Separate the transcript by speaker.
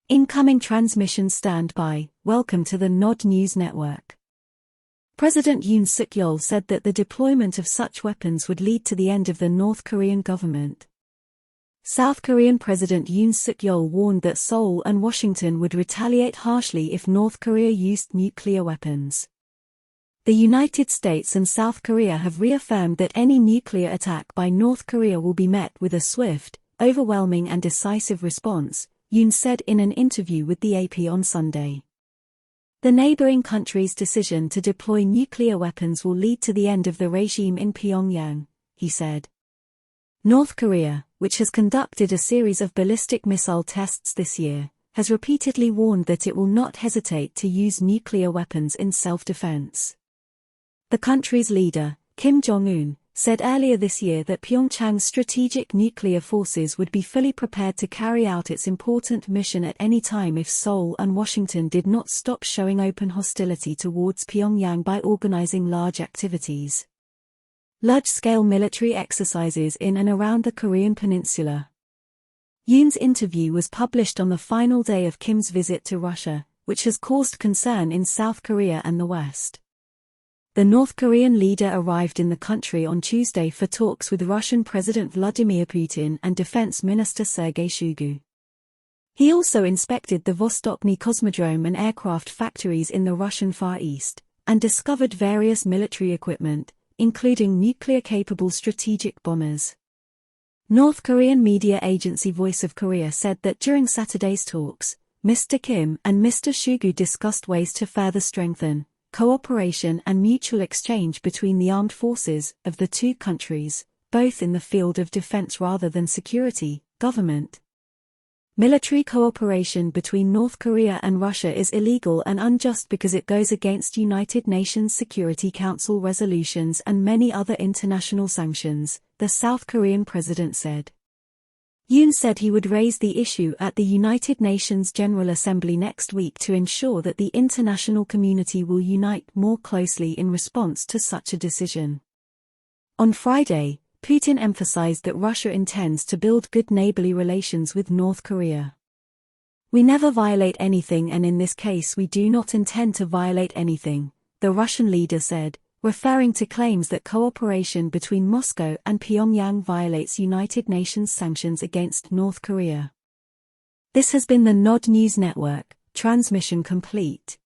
Speaker 1: Incoming transmission standby. Welcome to the Nod News Network. President Yoon Suk-yeol said that the deployment of such weapons would lead to the end of the North Korean government. South Korean President Yoon Suk-yeol warned that Seoul and Washington would retaliate harshly if North Korea used nuclear weapons. The United States and South Korea have reaffirmed that any nuclear attack by North Korea will be met with a swift, overwhelming and decisive response, Yoon said in an interview with the AP on Sunday. The neighboring country's decision to deploy nuclear weapons will lead to the end of the regime in Pyongyang, he said. North Korea, which has conducted a series of ballistic missile tests this year, has repeatedly warned that it will not hesitate to use nuclear weapons in self-defense. The country's leader, Kim Jong-un, said earlier this year that Pyeongchang's strategic nuclear forces would be fully prepared to carry out its important mission at any time if Seoul and Washington did not stop showing open hostility towards Pyongyang by organizing large activities. Large-scale military exercises in and around the Korean peninsula. Yoon's interview was published on the final day of Kim's visit to Russia, which has caused concern in South Korea and the West. The North Korean leader arrived in the country on Tuesday for talks with Russian President Vladimir Putin and Defense Minister Sergei Shoigu. He also inspected the Vostochny Cosmodrome and aircraft factories in the Russian Far East, and discovered various military equipment, including nuclear-capable strategic bombers. North Korean media agency Voice of Korea said that during Saturday's talks, Mr. Kim and Mr. Shoigu discussed ways to further strengthen cooperation and mutual exchange between the armed forces of the two countries, both in the field of defense rather than security, government. Military cooperation between North Korea and Russia is illegal and unjust because it goes against United Nations Security Council resolutions and many other international sanctions, the South Korean president said. Yoon said he would raise the issue at the United Nations General Assembly next week to ensure that the international community will unite more closely in response to such a decision. On Friday, Putin emphasized that Russia intends to build good neighborly relations with North Korea. "We never violate anything, and in this case we do not intend to violate anything," the Russian leader said, referring to claims that cooperation between Moscow and Pyongyang violates United Nations sanctions against North Korea. This has been the Nod News Network, transmission complete.